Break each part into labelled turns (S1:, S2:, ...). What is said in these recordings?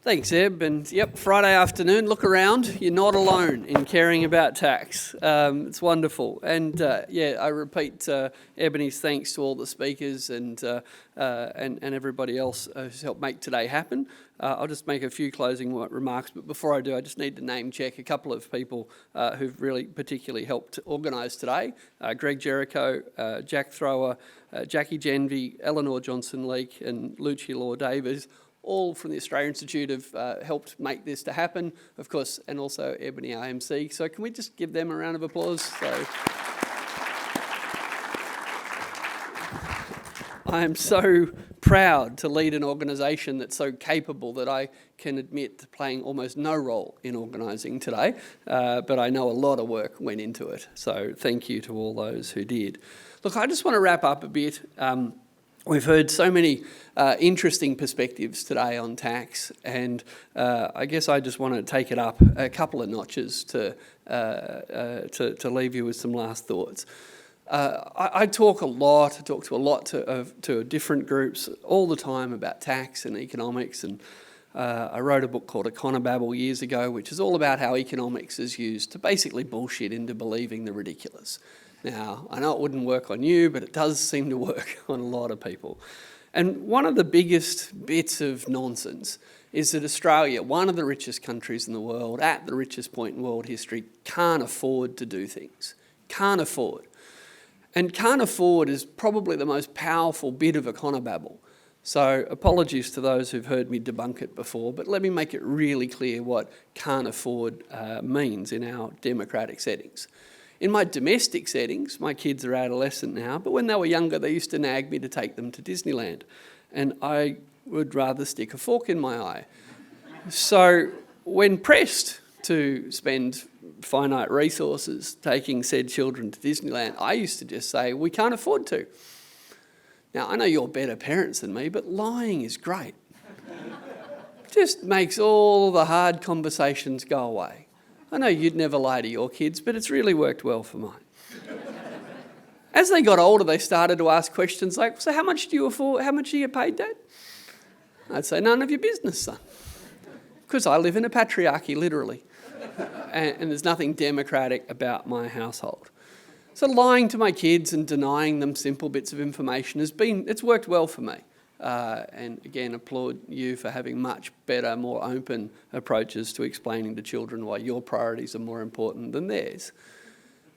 S1: Thanks, Eb. And yep, Friday afternoon, look around. You're not alone in caring about tax. It's wonderful. And I repeat Ebony's thanks to all the speakers and everybody else who's helped make today happen. I'll just make a few closing remarks, but before I do, I just need to name check a couple of people who've really particularly helped organise today. Greg Jericho, Jack Thrower, Jackie Genvy, Eleanor Johnson-Leake and Lucia Law-Davies, all from the Australian Institute have helped make this to happen, of course, and also Ebony AMC. So can we just give them a round of applause? So I am so proud to lead an organisation that's so capable that I can admit to playing almost no role in organising today, but I know a lot of work went into it. So thank you to all those who did. Look, I just want to wrap up a bit. We've heard so many interesting perspectives today on tax, and I guess I just want to take it up a couple of notches to leave you with some last thoughts. I talk to a lot to different groups all the time about tax and economics, and I wrote a book called Econobabble years ago, which is all about how economics is used to basically bullshit into believing the ridiculous. Now, I know it wouldn't work on you, but it does seem to work on a lot of people. And one of the biggest bits of nonsense is that Australia, one of the richest countries in the world, at the richest point in world history, can't afford to do things. Can't afford. And can't afford is probably the most powerful bit of econobabble. So apologies to those who've heard me debunk it before, but let me make it really clear what can't afford means in our democratic settings. In my domestic settings, my kids are adolescent now, but when they were younger, they used to nag me to take them to Disneyland. And I would rather stick a fork in my eye. So when pressed to spend finite resources taking said children to Disneyland, I used to just say, we can't afford to. Now, I know you're better parents than me, but lying is great. It just makes all the hard conversations go away. I know you'd never lie to your kids, but it's really worked well for mine. As they got older, they started to ask questions like, so how much do you afford? How much do you get paid, Dad? I'd say, none of your business, son. Because I live in a patriarchy, literally. And there's nothing democratic about my household. So lying to my kids and denying them simple bits of information it's worked well for me. And again, applaud you for having much better, more open approaches to explaining to children why your priorities are more important than theirs.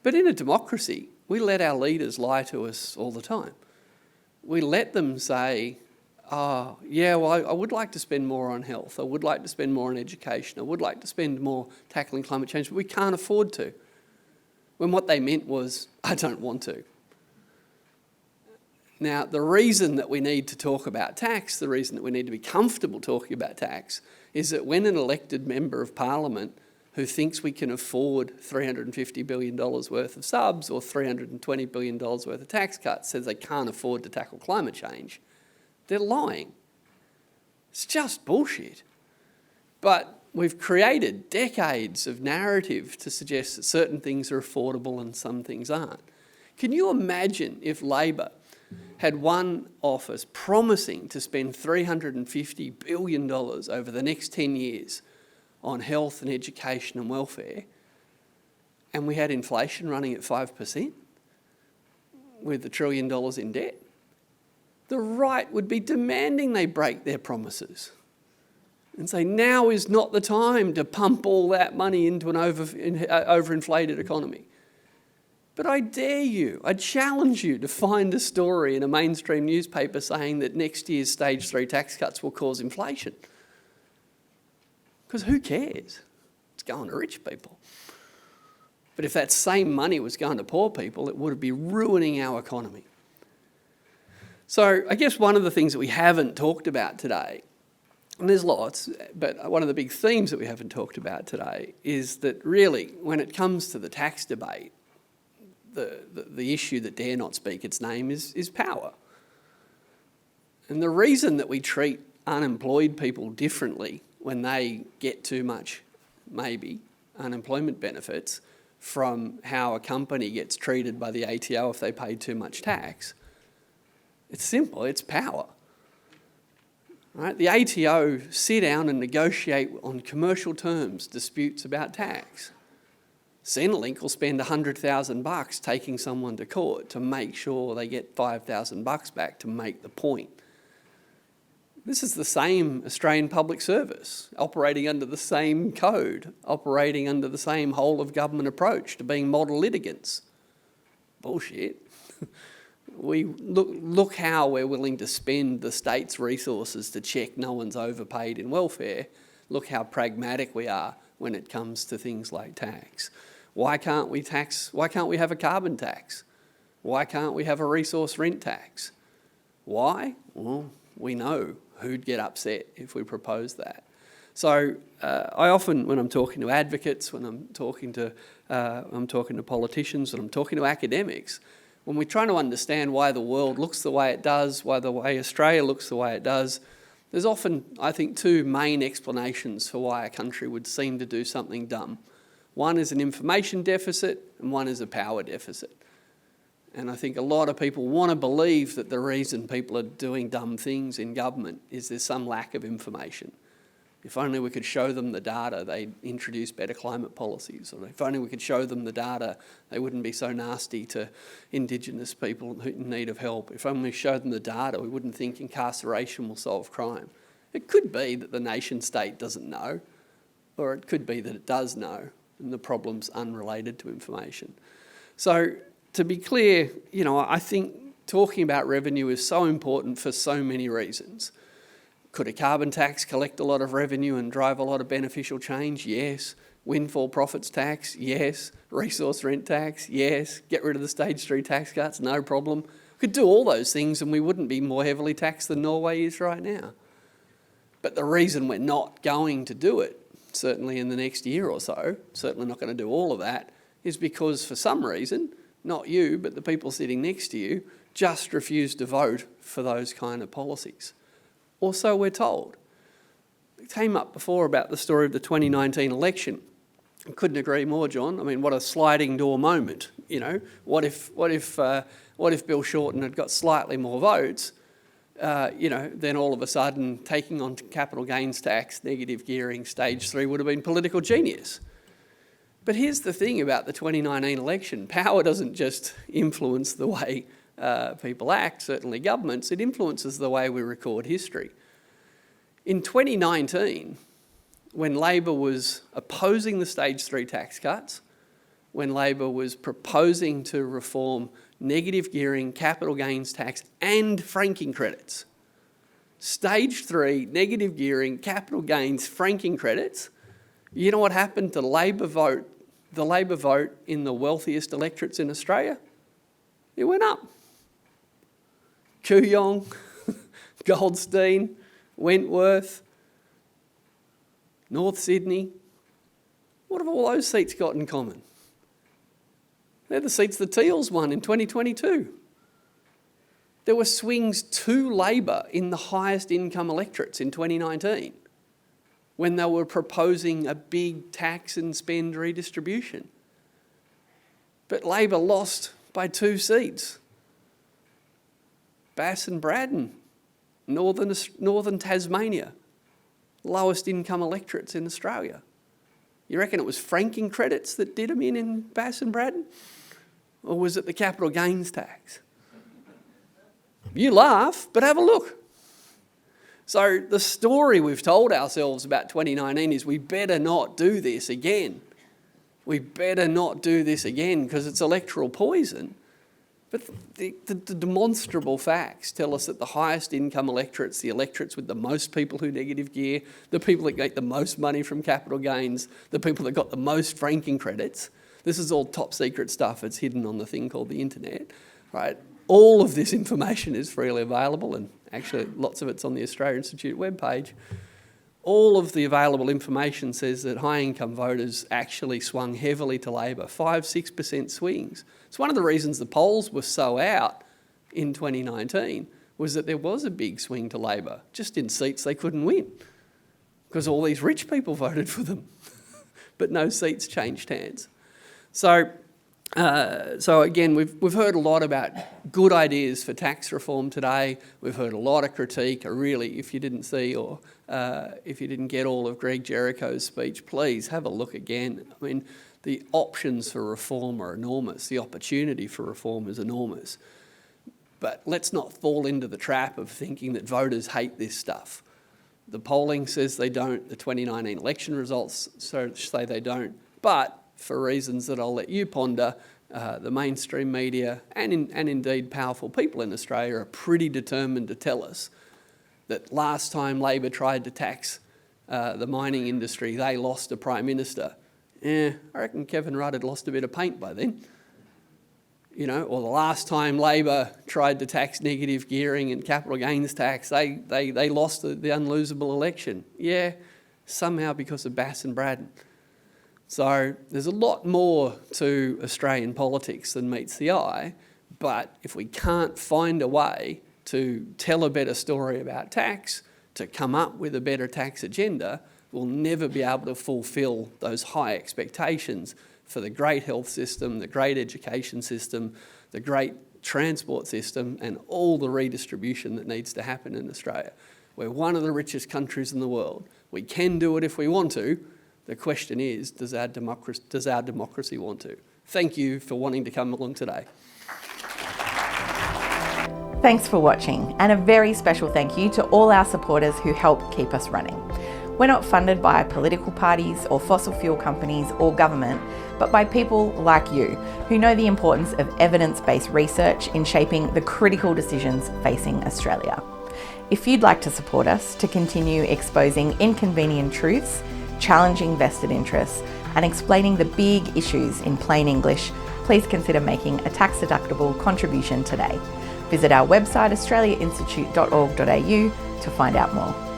S1: But in a democracy, we let our leaders lie to us all the time. We let them say, oh, yeah, well, I would like to spend more on health. I would like to spend more on education. I would like to spend more tackling climate change, but we can't afford to. When what they meant was, I don't want to. Now, the reason that we need to talk about tax, the reason that we need to be comfortable talking about tax, is that when an elected member of parliament who thinks we can afford $350 billion worth of subs or $320 billion worth of tax cuts says they can't afford to tackle climate change, they're lying. It's just bullshit. But we've created decades of narrative to suggest that certain things are affordable and some things aren't. Can you imagine if Labor had one office promising to spend $350 billion over the next 10 years on health and education and welfare, and we had inflation running at 5% with $1 trillion in debt? The right would be demanding they break their promises and say, now is not the time to pump all that money into an overinflated economy. But I dare you, I challenge you to find a story in a mainstream newspaper saying that next year's stage 3 tax cuts will cause inflation. Because who cares? It's going to rich people. But if that same money was going to poor people, it would be ruining our economy. So I guess one of the things that we haven't talked about today, and there's lots, but one of the big themes that we haven't talked about today is that really, when it comes to the tax debate, the issue that dare not speak its name is power. And the reason that we treat unemployed people differently when they get too much, maybe, unemployment benefits from how a company gets treated by the ATO if they pay too much tax, it's simple, it's power. Right? The ATO sit down and negotiate on commercial terms disputes about tax. Centrelink will spend $100,000 taking someone to court to make sure they get $5,000 back to make the point. This is the same Australian public service, operating under the same code, operating under the same whole-of-government approach to being model litigants. Bullshit. We look how we're willing to spend the state's resources to check no one's overpaid in welfare. Look how pragmatic we are when it comes to things like tax. Why can't we have a carbon tax? Why can't we have a resource rent tax? Why? Well, we know who'd get upset if we propose that. So I often, when I'm talking to advocates, when I'm talking to politicians, when I'm talking to academics, when we're trying to understand why the world looks the way it does, why the way Australia looks the way it does, there's often, I think, two main explanations for why a country would seem to do something dumb. One is an information deficit and one is a power deficit. And I think a lot of people want to believe that the reason people are doing dumb things in government is there's some lack of information. If only we could show them the data, they'd introduce better climate policies. Or if only we could show them the data, they wouldn't be so nasty to Indigenous people in need of help. If only we showed them the data, we wouldn't think incarceration will solve crime. It could be that the nation state doesn't know, or it could be that it does know, and the problem's unrelated to information. So to be clear, I think talking about revenue is so important for so many reasons. Could a carbon tax collect a lot of revenue and drive a lot of beneficial change? Yes. Windfall profits tax? Yes. Resource rent tax? Yes. Get rid of the stage 3 tax cuts? No problem. We could do all those things and we wouldn't be more heavily taxed than Norway is right now. But the reason we're not going to do it, certainly in the next year or so, certainly not going to do all of that, is because for some reason, not you, but the people sitting next to you, just refuse to vote for those kind of policies. Or so we're told. It came up before about the story of the 2019 election. I couldn't agree more, John. I mean, what a sliding door moment. What if Bill Shorten had got slightly more votes? Then all of a sudden taking on capital gains tax, negative gearing, stage 3 would have been political genius. But here's the thing about the 2019 election. Power doesn't just influence the way people act, certainly governments, it influences the way we record history. In 2019, when Labor was opposing the stage 3 tax cuts, when Labor was proposing to reform negative gearing, capital gains tax and franking credits, stage 3, negative gearing, capital gains, franking credits, you know what happened to the Labor vote in the wealthiest electorates in Australia? It went up. Kooyong, Goldstein, Wentworth, North Sydney. What have all those seats got in common? They're the seats the Teals won in 2022. There were swings to Labor in the highest income electorates in 2019 when they were proposing a big tax and spend redistribution. But Labor lost by 2 seats. Bass and Braddon, northern Tasmania, lowest income electorates in Australia. You reckon it was franking credits that did them in Bass and Braddon? Or was it the capital gains tax? You laugh, but have a look. So the story we've told ourselves about 2019 is we better not do this again. We better not do this again because it's electoral poison. But the demonstrable facts tell us that the highest income electorates, the electorates with the most people who negative gear, the people that get the most money from capital gains, the people that got the most franking credits, this is all top secret stuff. It's hidden on the thing called the internet, right? All of this information is freely available, and actually lots of it's on the Australia Institute webpage. All of the available information says that high-income voters actually swung heavily to Labor, 5-6% swings. It's one of the reasons the polls were so out in 2019 was that there was a big swing to Labor, just in seats they couldn't win, because all these rich people voted for them, but no seats changed hands. So So again, we've heard a lot about good ideas for tax reform today. We've heard a lot of critique. Really, if you didn't see or if you didn't get all of Greg Jericho's speech, please have a look again. I mean, the options for reform are enormous. The opportunity for reform is enormous. But let's not fall into the trap of thinking that voters hate this stuff. The polling says they don't. The 2019 election results say they don't. But for reasons that I'll let you ponder, the mainstream media and indeed powerful people in Australia are pretty determined to tell us that last time Labor tried to tax the mining industry, they lost a Prime Minister. I reckon Kevin Rudd had lost a bit of paint by then. You know, or the last time Labor tried to tax negative gearing and capital gains tax, they lost the unlosable election. Yeah, somehow because of Bass and Braddon. So there's a lot more to Australian politics than meets the eye, but if we can't find a way to tell a better story about tax, to come up with a better tax agenda, we'll never be able to fulfil those high expectations for the great health system, the great education system, the great transport system, and all the redistribution that needs to happen in Australia. We're one of the richest countries in the world. We can do it if we want to. The question is, does our democracy want to? Thank you for wanting to come along today.
S2: Thanks for watching, and a very special thank you to all our supporters who help keep us running. We're not funded by political parties or fossil fuel companies or government, but by people like you who know the importance of evidence-based research in shaping the critical decisions facing Australia. If you'd like to support us to continue exposing inconvenient truths, challenging vested interests, and explaining the big issues in plain English, please consider making a tax-deductible contribution today. Visit our website australiainstitute.org.au to find out more.